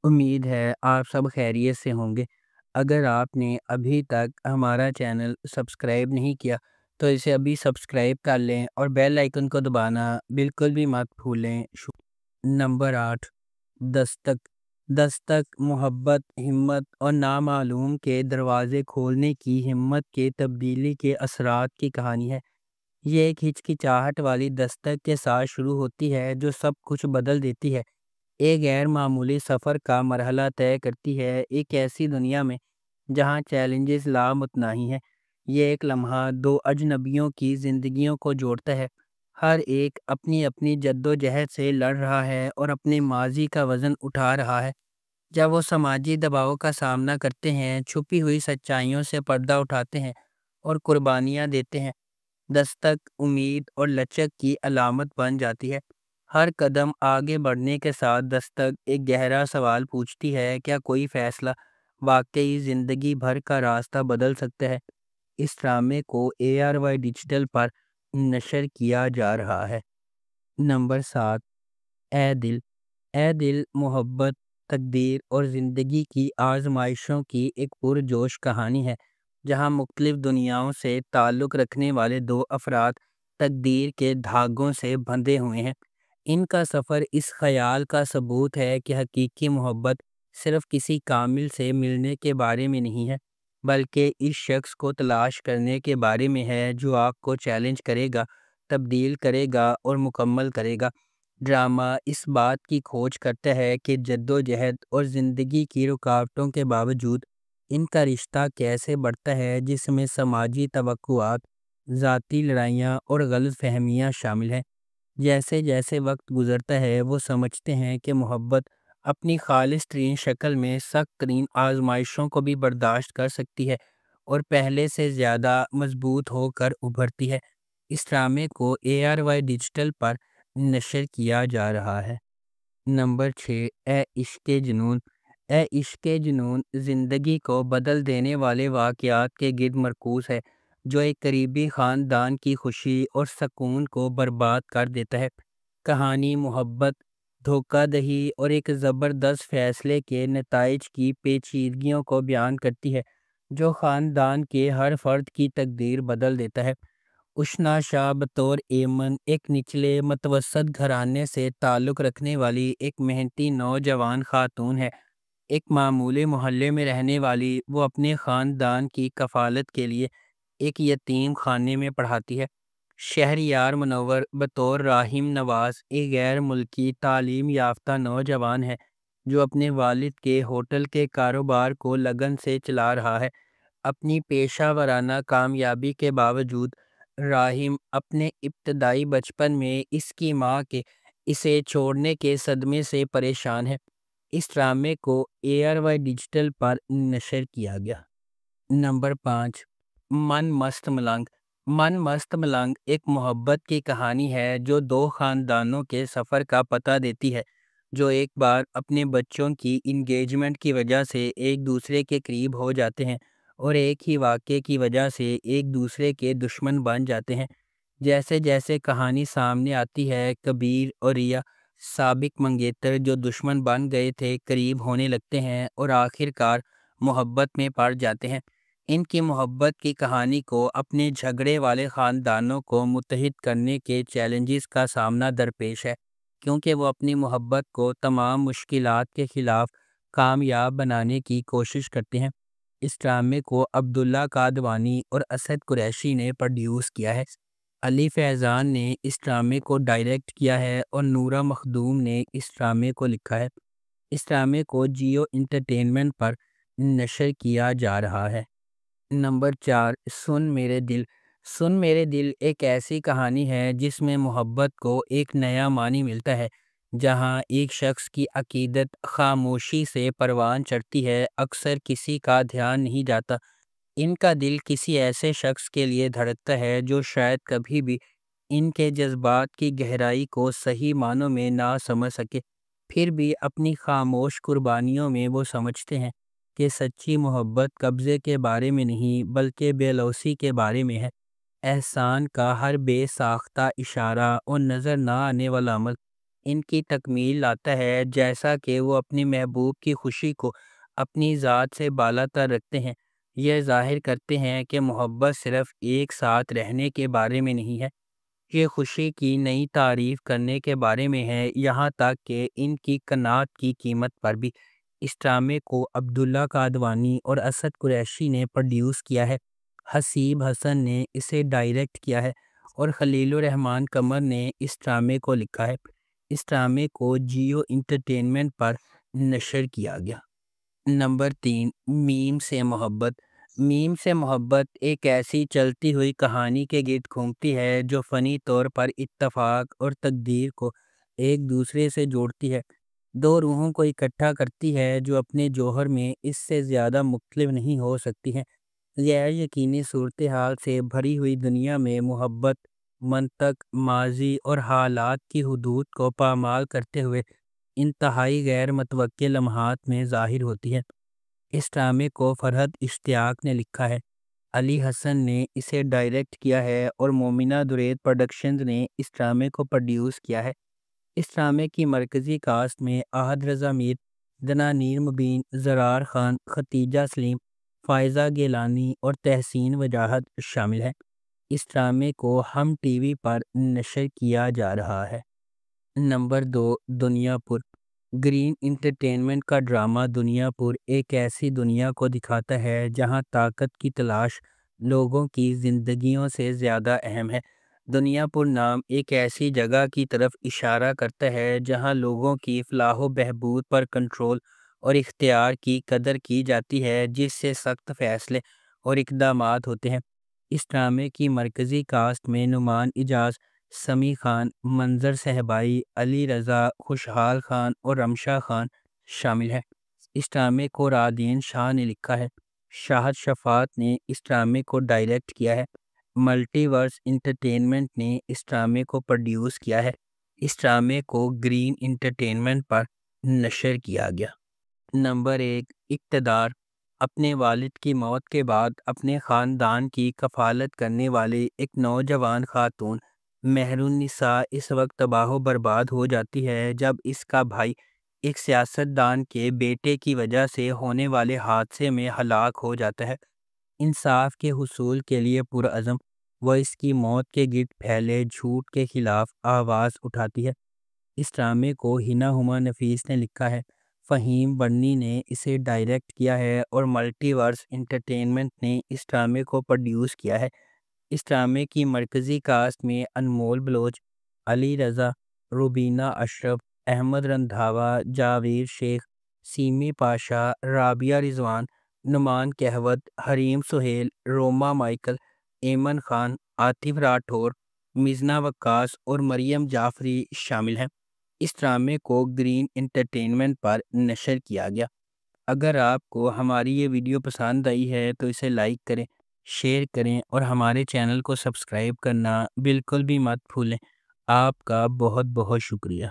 امید ہے آپ سب خیریت سے ہوں گے۔ اگر آپ نے ابھی تک ہمارا چینل سبسکرائب نہیں کیا تو اسے ابھی سبسکرائب کر لیں اور بیل آئیکن کو دبانا بالکل بھی مت بھولیں۔ نمبر 8، دستک۔ دستک محبت، ہمت اور نامعلوم کے دروازے کھولنے کی ہمت کے تبدیلی کے اثرات کی کہانی ہے۔ یہ ایک ہچکچاہٹ والی دستک کے ساتھ شروع ہوتی ہے جو سب کچھ بدل دیتی ہے۔ ایک غیر معمولی سفر کا مرحلہ طے کرتی ہے، ایک ایسی دنیا میں جہاں چیلنجز لامتناہی ہیں۔ یہ ایک لمحہ دو اجنبیوں کی زندگیوں کو جوڑتا ہے، ہر ایک اپنی اپنی جد و جہد سے لڑ رہا ہے اور اپنے ماضی کا وزن اٹھا رہا ہے۔ جب وہ سماجی دباؤ کا سامنا کرتے ہیں، چھپی ہوئی سچائیوں سے پردہ اٹھاتے ہیں اور قربانیاں دیتے ہیں، دستک امید اور لچک کی علامت بن جاتی ہے۔ ہر قدم آگے بڑھنے کے ساتھ دستک ایک گہرا سوال پوچھتی ہے، کیا کوئی فیصلہ واقعی زندگی بھر کا راستہ بدل سکتا ہے؟ اس ڈرامے کو ARY ڈیجیٹل پر نشر کیا جا رہا ہے۔ نمبر 7، اے دل۔ اے دل محبت، تقدیر اور زندگی کی آزمائشوں کی ایک پرجوش کہانی ہے، جہاں مختلف دنیاؤں سے تعلق رکھنے والے دو افراد تقدیر کے دھاگوں سے بندھے ہوئے ہیں۔ ان کا سفر اس خیال کا ثبوت ہے کہ حقیقی محبت صرف کسی کامل سے ملنے کے بارے میں نہیں ہے، بلکہ اس شخص کو تلاش کرنے کے بارے میں ہے جو آپ کو چیلنج کرے گا، تبدیل کرے گا اور مکمل کرے گا۔ ڈرامہ اس بات کی کھوج کرتا ہے کہ جد و جہد اور زندگی کی رکاوٹوں کے باوجود ان کا رشتہ کیسے بڑھتا ہے، جس میں سماجی توقعات، ذاتی لڑائیاں اور غلط فہمیاں شامل ہیں۔ جیسے جیسے وقت گزرتا ہے وہ سمجھتے ہیں کہ محبت اپنی خالص ترین شکل میں سخت ترین آزمائشوں کو بھی برداشت کر سکتی ہے اور پہلے سے زیادہ مضبوط ہو کر ابھرتی ہے۔ اس ڈرامے کو ARY ڈیجیٹل پر نشر کیا جا رہا ہے۔ نمبر 6، اے عشق جنون۔ اے عشق جنون زندگی کو بدل دینے والے واقعات کے گرد مرکوز ہے، جو ایک قریبی خاندان کی خوشی اور سکون کو برباد کر دیتا ہے۔ کہانی محبت، دھوکہ دہی اور ایک زبردست فیصلے کے نتائج کی پیچیدگیوں کو بیان کرتی ہے، جو خاندان کے ہر فرد کی تقدیر بدل دیتا ہے۔ اشنا شاہ بطور ایمن ایک نچلے متوسط گھرانے سے تعلق رکھنے والی ایک محنتی نوجوان خاتون ہے۔ ایک معمولی محلے میں رہنے والی وہ اپنے خاندان کی کفالت کے لیے ایک یتیم خانے میں پڑھاتی ہے۔ شہریار منور بطور راہم نواز ایک غیر ملکی تعلیم یافتہ نوجوان ہے جو اپنے والد کے ہوٹل کے کاروبار کو لگن سے چلا رہا ہے۔ اپنی پیشہ ورانہ کامیابی کے باوجود راہم اپنے ابتدائی بچپن میں اس کی ماں کے اسے چھوڑنے کے صدمے سے پریشان ہے۔ اس ڈرامے کو ARY ڈیجیٹل پر نشر کیا گیا۔ نمبر 5، من مست ملنگ۔ من مست ملنگ ایک محبت کی کہانی ہے جو دو خاندانوں کے سفر کا پتہ دیتی ہے، جو ایک بار اپنے بچوں کی انگیجمنٹ کی وجہ سے ایک دوسرے کے قریب ہو جاتے ہیں اور ایک ہی واقعے کی وجہ سے ایک دوسرے کے دشمن بن جاتے ہیں۔ جیسے جیسے کہانی سامنے آتی ہے، کبیر اور ریا، سابق منگیتر جو دشمن بن گئے تھے، قریب ہونے لگتے ہیں اور آخر کار محبت میں پڑ جاتے ہیں۔ ان کی محبت کی کہانی کو اپنے جھگڑے والے خاندانوں کو متحد کرنے کے چیلنجز کا سامنا درپیش ہے، کیونکہ وہ اپنی محبت کو تمام مشکلات کے خلاف کامیاب بنانے کی کوشش کرتے ہیں۔ اس ڈرامے کو عبداللہ قادوانی اور اسد قریشی نے پروڈیوس کیا ہے۔ علی فیضان نے اس ڈرامے کو ڈائریکٹ کیا ہے اور نورہ مخدوم نے اس ڈرامے کو لکھا ہے۔ اس ڈرامے کو جیو انٹرٹینمنٹ پر نشر کیا جا رہا ہے۔ نمبر 4، سن میرے دل۔ سن میرے دل ایک ایسی کہانی ہے جس میں محبت کو ایک نیا معنی ملتا ہے۔ جہاں ایک شخص کی عقیدت خاموشی سے پروان چڑھتی ہے، اکثر کسی کا دھیان نہیں جاتا۔ ان کا دل کسی ایسے شخص کے لیے دھڑکتا ہے جو شاید کبھی بھی ان کے جذبات کی گہرائی کو صحیح معنوں میں نہ سمجھ سکے، پھر بھی اپنی خاموش قربانیوں میں وہ سمجھتے ہیں کہ سچی محبت قبضے کے بارے میں نہیں بلکہ بے لوثی کے بارے میں ہے۔ احسان کا ہر بے ساختہ اشارہ اور نظر نہ آنے والا عمل ان کی تکمیل لاتا ہے، جیسا کہ وہ اپنی محبوب کی خوشی کو اپنی ذات سے بالاتر رکھتے ہیں۔ یہ ظاہر کرتے ہیں کہ محبت صرف ایک ساتھ رہنے کے بارے میں نہیں ہے، یہ خوشی کی نئی تعریف کرنے کے بارے میں ہے، یہاں تک کہ ان کی قناعت کی قیمت پر بھی۔ اس ڈرامے کو عبداللہ قادوانی اور اسد قریشی نے پروڈیوس کیا ہے، حسیب حسن نے اسے ڈائریکٹ کیا ہے اور خلیل الرحمن قمر نے اس ڈرامے کو لکھا ہے۔ اس ڈرامے کو جیو انٹرٹینمنٹ پر نشر کیا گیا۔ نمبر 3، میم سے محبت۔ میم سے محبت ایک ایسی چلتی ہوئی کہانی کے گرد گھومتی ہے جو فنی طور پر اتفاق اور تقدیر کو ایک دوسرے سے جوڑتی ہے، دو روحوں کو اکٹھا کرتی ہے جو اپنے جوہر میں اس سے زیادہ مختلف نہیں ہو سکتی ہیں۔ غیر یقینی صورتحال سے بھری ہوئی دنیا میں محبت منطق، ماضی اور حالات کی حدود کو پامال کرتے ہوئے انتہائی غیر متوقع لمحات میں ظاہر ہوتی ہے۔ اس ڈرامے کو فرحت اشتیاق نے لکھا ہے، علی حسن نے اسے ڈائریکٹ کیا ہے اور مومنہ درید پروڈکشنز نے اس ڈرامے کو پروڈیوس کیا ہے۔ اس ڈرامے کی مرکزی کاسٹ میں احد رضا میر، دنانیر مبین، زرار خان، ختیجہ سلیم، فائزہ گیلانی اور تحسین وجاہت شامل ہیں۔ اس ڈرامے کو ہم ٹی وی پر نشر کیا جا رہا ہے۔ نمبر 2، دنیا پور۔ گرین انٹرٹینمنٹ کا ڈرامہ دنیا پور ایک ایسی دنیا کو دکھاتا ہے جہاں طاقت کی تلاش لوگوں کی زندگیوں سے زیادہ اہم ہے۔ دنیا پور نام ایک ایسی جگہ کی طرف اشارہ کرتا ہے جہاں لوگوں کی فلاح و بہبود پر کنٹرول اور اختیار کی قدر کی جاتی ہے، جس سے سخت فیصلے اور اقدامات ہوتے ہیں۔ اس ڈرامے کی مرکزی کاسٹ میں نعمان اجاز، سمیع خان، منظر صہبائی، علی رضا، خوشحال خان اور رمشا خان شامل ہیں۔ اس ڈرامے کو رادین شاہ نے لکھا ہے، شاہد شفاعت نے اس ڈرامے کو ڈائریکٹ کیا ہے، ملٹی ورس انٹرٹینمنٹ نے اس ڈرامے کو پروڈیوس کیا ہے۔ اس ڈرامے کو گرین انٹرٹینمنٹ پر نشر کیا گیا۔ نمبر 1، اقتدار۔ اپنے والد کی موت کے بعد اپنے خاندان کی کفالت کرنے والی ایک نوجوان خاتون مہر النساء اس وقت تباہ و برباد ہو جاتی ہے جب اس کا بھائی ایک سیاستدان کے بیٹے کی وجہ سے ہونے والے حادثے میں ہلاک ہو جاتا ہے۔ انصاف کے حصول کے لیے پرعزم، وہ اس کی موت کے گرد پھیلے جھوٹ کے خلاف آواز اٹھاتی ہے۔ اس ڈرامے کو ہنا ہما نفیس نے لکھا ہے، فہیم برنی نے اسے ڈائریکٹ کیا ہے اور ملٹی ورس انٹرٹینمنٹ نے اس ڈرامے کو پروڈیوس کیا ہے۔ اس ڈرامے کی مرکزی کاسٹ میں انمول بلوچ، علی رضا، روبینہ اشرف، احمد رندھاوا، جاوید شیخ، سیمی پاشا، رابعہ رضوان، نعمان کہوت، حریم سہیل، روما مائیکل، ایمن خان، عاطف راٹھور، مزنہ وقاص اور مریم جعفری شامل ہیں۔ اس ڈرامے کو گرین انٹرٹینمنٹ پر نشر کیا گیا۔ اگر آپ کو ہماری یہ ویڈیو پسند آئی ہے تو اسے لائک کریں، شیئر کریں اور ہمارے چینل کو سبسکرائب کرنا بالکل بھی مت بھولیں۔ آپ کا بہت بہت شکریہ۔